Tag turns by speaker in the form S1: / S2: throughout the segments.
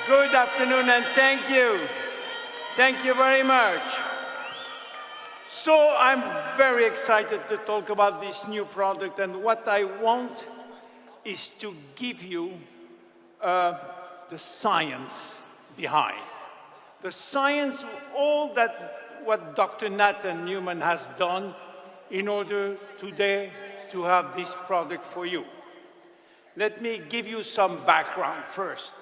S1: Good afternoon and thank you. Thank you very much. So I'm very excited to talk about this new product, and what I want is to give you the science behind. The science of all that what Dr. Nathan Newman has done in order today to have this product for you. Let me give you some background first.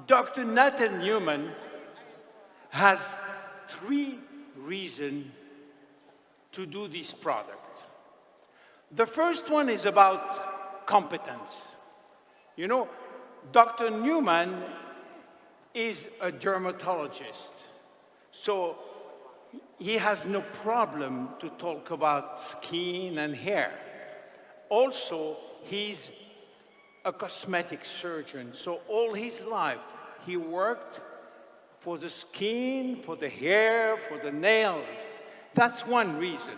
S1: Dr. Nathan Newman has 3 reasons to do this product. The first one is about competence. Dr. Newman is a dermatologist, so he has no problem to talk about skin and hair. Also, he's a cosmetic surgeon, so all his life he worked for the skin, for the hair, for the nails. That's one reason.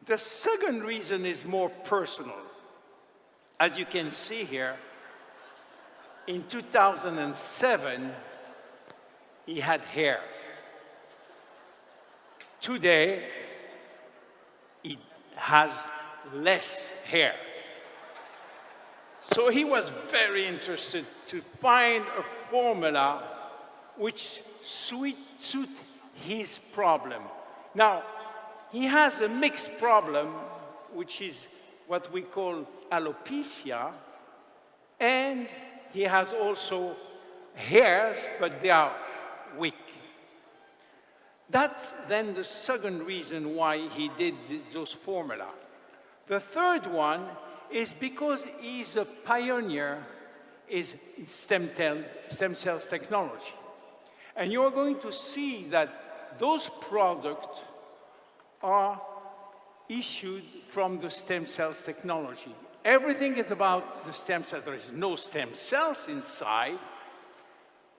S1: The second reason is more personal. As you can see here, in 2007, he had hair. Today, he has less hair. So he was very interested to find a formula which suit his problem. Now, he has a mixed problem, which is what we call alopecia, and he has also hairs, but they are weak. That's then the second reason why he did those formula. The third one is because he's a pioneer in stem cells technology. And you're going to see that those products are issued from the stem cells technology. Everything is about the stem cells. There is no stem cells inside,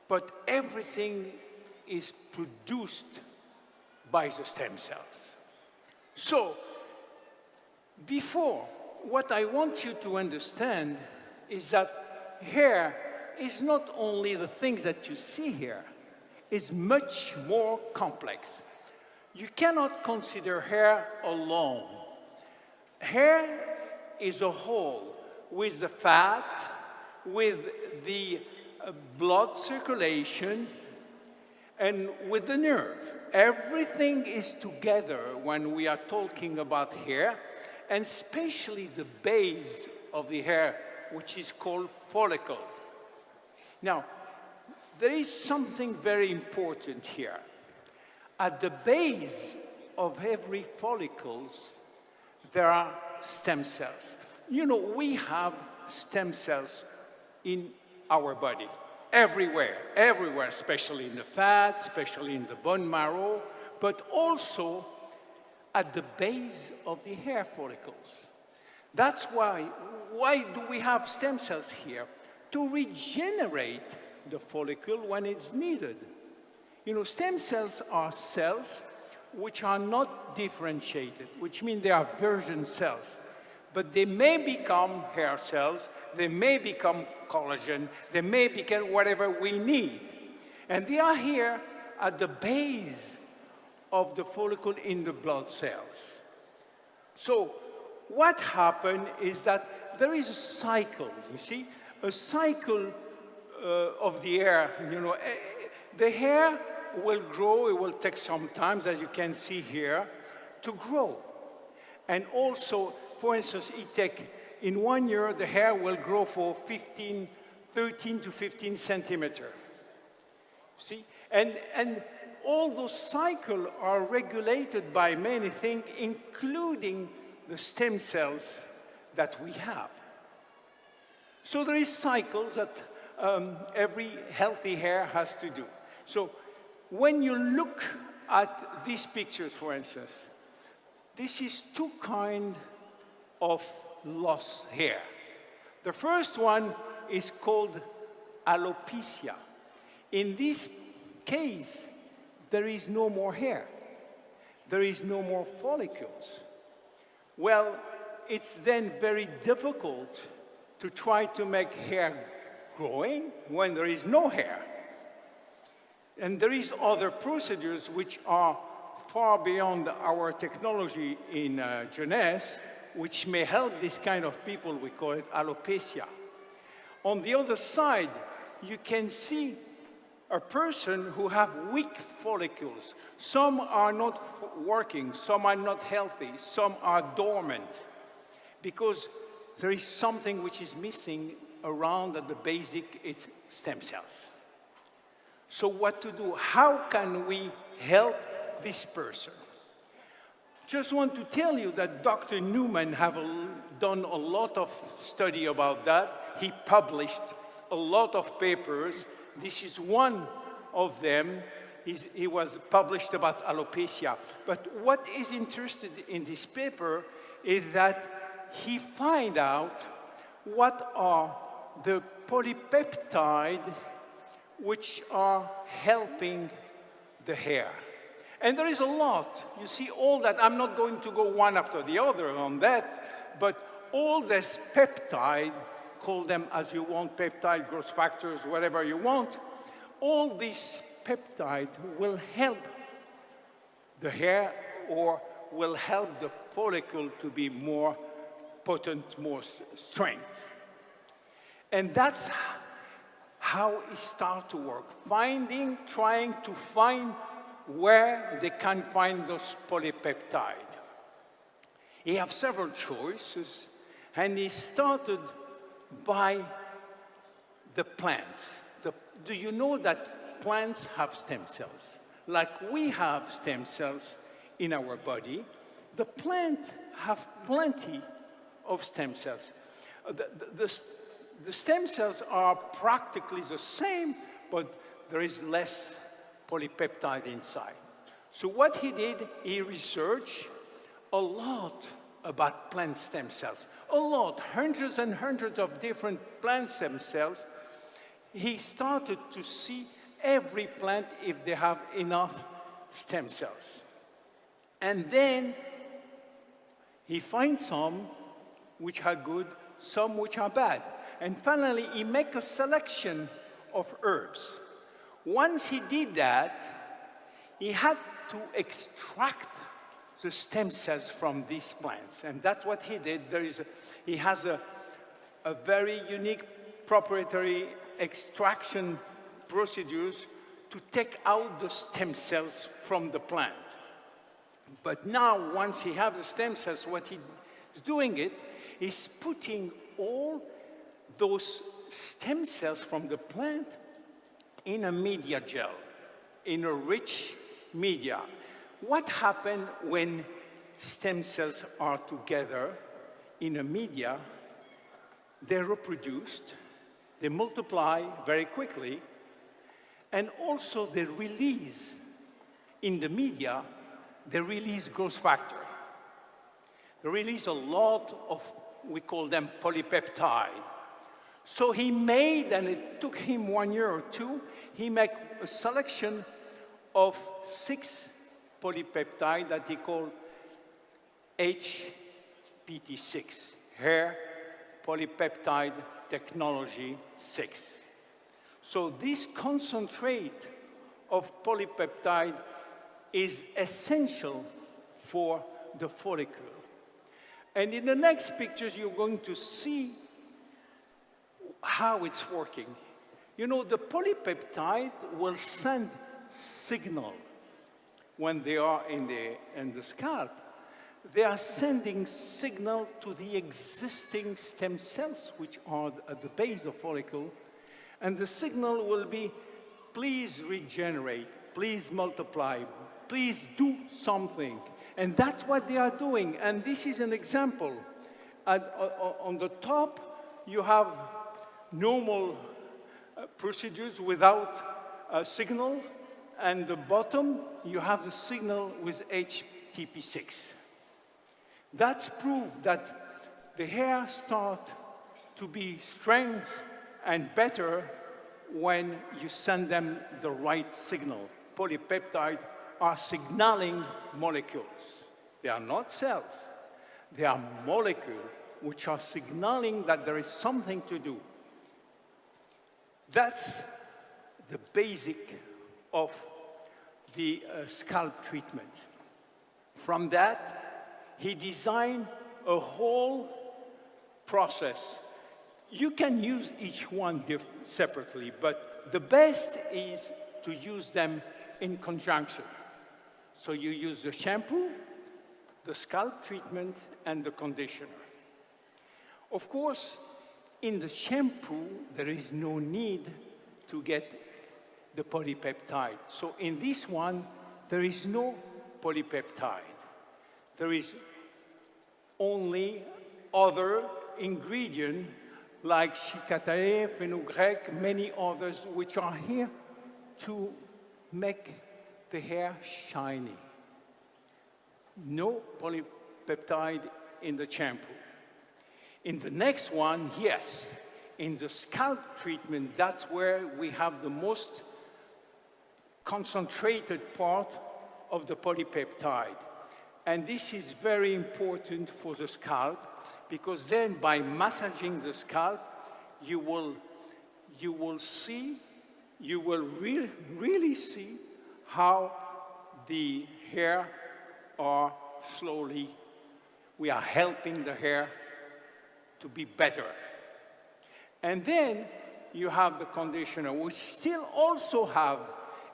S1: but everything is produced by the stem cells. So, before, what I want you to understand is that hair is not only the things that you see here, it's much more complex. You cannot consider hair alone. Hair is a whole with the fat, with the blood circulation, and with the nerve. Everything is together when we are talking about hair, and especially the base of the hair, which is called follicle. Now, there is something very important here. At the base of every follicles, there are stem cells. We have stem cells in our body, everywhere, especially in the fat, especially in the bone marrow, but also at the base of the hair follicles. That's why do we have stem cells here? To regenerate the follicle when it's needed. Stem cells are cells which are not differentiated, which means they are version cells. But they may become hair cells, they may become collagen, they may become whatever we need. And they are here at the base of the follicle in the blood cells. So what happened is that there is a cycle, you see, a cycle of the hair. The hair will grow, it will take some time, as you can see here, to grow. And also, for instance, in 1 year, the hair will grow for 13 to 15 centimeters. See? And all those cycles are regulated by many things, including the stem cells that we have. So there is cycles that every healthy hair has to do. So when you look at these pictures, for instance, this is 2 kinds of lost hair. The first one is called alopecia. In this case, there is no more hair. There is no more follicles. Well, it's then very difficult to try to make hair growing when there is no hair. And there is other procedures which are far beyond our technology in Jeunesse, which may help this kind of people. We call it alopecia. On the other side, you can see a person who have weak follicles. Some are not working, some are not healthy, some are dormant, because there is something which is missing around at the basic, it's stem cells. So what to do? How can we help this person? Just want to tell you that Dr. Newman have done a lot of study about that. He published a lot of papers. This is one of them. He was published about alopecia. But what is interesting in this paper is that he find out what are the polypeptide which are helping the hair. And there is a lot. You see all that. I'm not going to go one after the other on that, but all this peptide, call them as you want, peptide, growth factors, whatever you want, all these peptide will help the hair or will help the follicle to be more potent, more strength. And that's how it starts to work. Trying to find where they can find those polypeptide. He have several choices, and he started by the plants. Do you know that plants have stem cells? Like we have stem cells in our body, the plant have plenty of stem cells. The stem cells are practically the same, but there is less polypeptide inside. So what he did, he researched a lot about plant stem cells. A lot, hundreds and hundreds of different plant stem cells. He started to see every plant if they have enough stem cells. And then he finds some which are good, some which are bad. And finally, he makes a selection of herbs. Once he did that, he had to extract the stem cells from these plants. And that's what he did. He has a very unique proprietary extraction procedures to take out the stem cells from the plant. But now, once he has the stem cells, what he's doing is putting all those stem cells from the plant in a media gel, in a rich media. What happens when stem cells are together in a media? They're reproduced, they multiply very quickly, and also they release, in the media, they release growth factor. They release a lot of, we call them polypeptide. So he made, and it took him 1 year or two, he made a selection of 6 polypeptide that he called HPT6, Hair Polypeptide Technology 6. So this concentrate of polypeptide is essential for the follicle. And in the next pictures, you're going to see how it's working. You know, the polypeptide will send signal when they are in the scalp. They are sending signal to the existing stem cells, which are at the base of the follicle, and the signal will be, please regenerate, please multiply, please do something. And that's what they are doing. And this is an example. On the top, you have normal procedures without a signal, and the bottom, you have the signal with HTP6. That's proof that the hair starts to be strength and better when you send them the right signal. Polypeptide are signaling molecules. They are not cells. They are molecules which are signaling that there is something to do. That's the basic of the scalp treatment. From that, he designed a whole process. You can use each one separately, but the best is to use them in conjunction. So you use the shampoo, the scalp treatment, and the conditioner. Of course, in the shampoo, there is no need to get the polypeptide. So in this one, there is no polypeptide. There is only other ingredient like shikatae, fenugreek, many others which are here to make the hair shiny. No polypeptide in the shampoo. In the next one, yes, in the scalp treatment, that's where we have the most concentrated part of the polypeptide. And this is very important for the scalp, because then by massaging the scalp, you will really see how the hair are slowly, we are helping the hair to be better. And then you have the conditioner, which still also have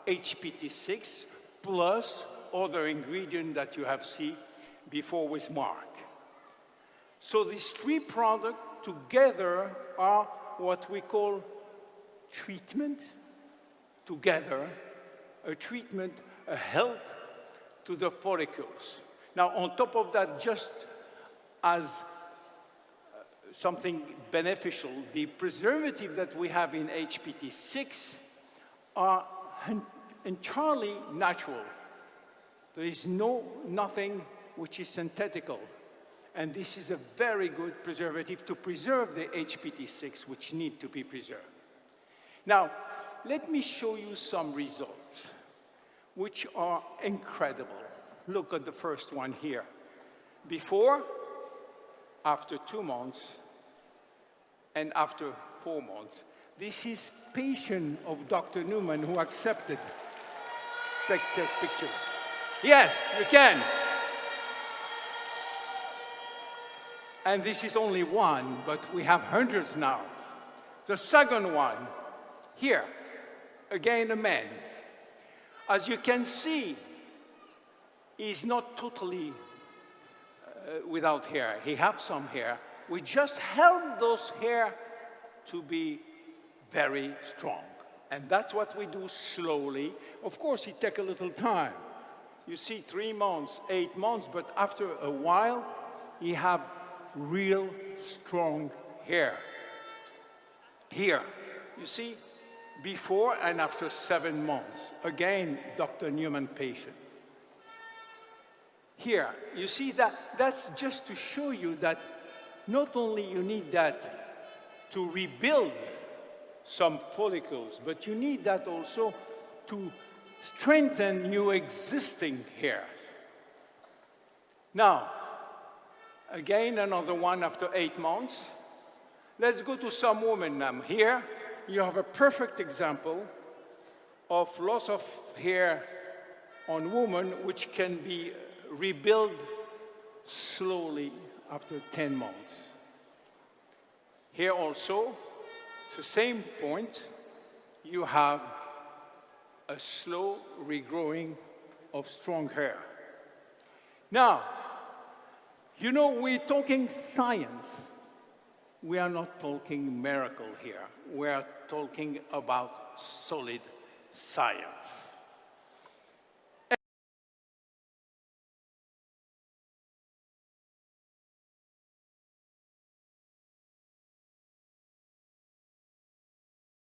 S1: HPT6 plus other ingredient that you have seen before with Mark. So these three products together are what we call treatment together, a treatment, a help to the follicles. Now, on top of that, just as something beneficial, the preservative that we have in HPT6 are entirely natural. There is nothing which is synthetical. And this is a very good preservative to preserve the HPT6, which need to be preserved. Now, let me show you some results, which are incredible. Look at the first one here. Before, after 2 months, and after 4 months. This is patient of Dr. Newman who accepted. Take the picture. Yes, you can. And this is only one, but we have hundreds now. The second one, here, again a man. As you can see, he's not totally without hair. He has some hair. We just help those hair to be very strong. And that's what we do slowly. Of course, it takes a little time. You see 3 months, 8 months, but after a while, you have real strong hair. Here, you see, before and after 7 months. Again, Dr. Newman patient. Here, you see that's just to show you that not only you need that to rebuild some follicles, but you need that also to strengthen your existing hairs. Now, again, another one after 8 months. Let's go to some women now. Here, you have a perfect example of loss of hair on women, which can be rebuilt slowly after 10 months. Here also, it's the same point. You have a slow regrowing of strong hair. Now, you know, we're talking science. We are not talking miracle here. We are talking about solid science.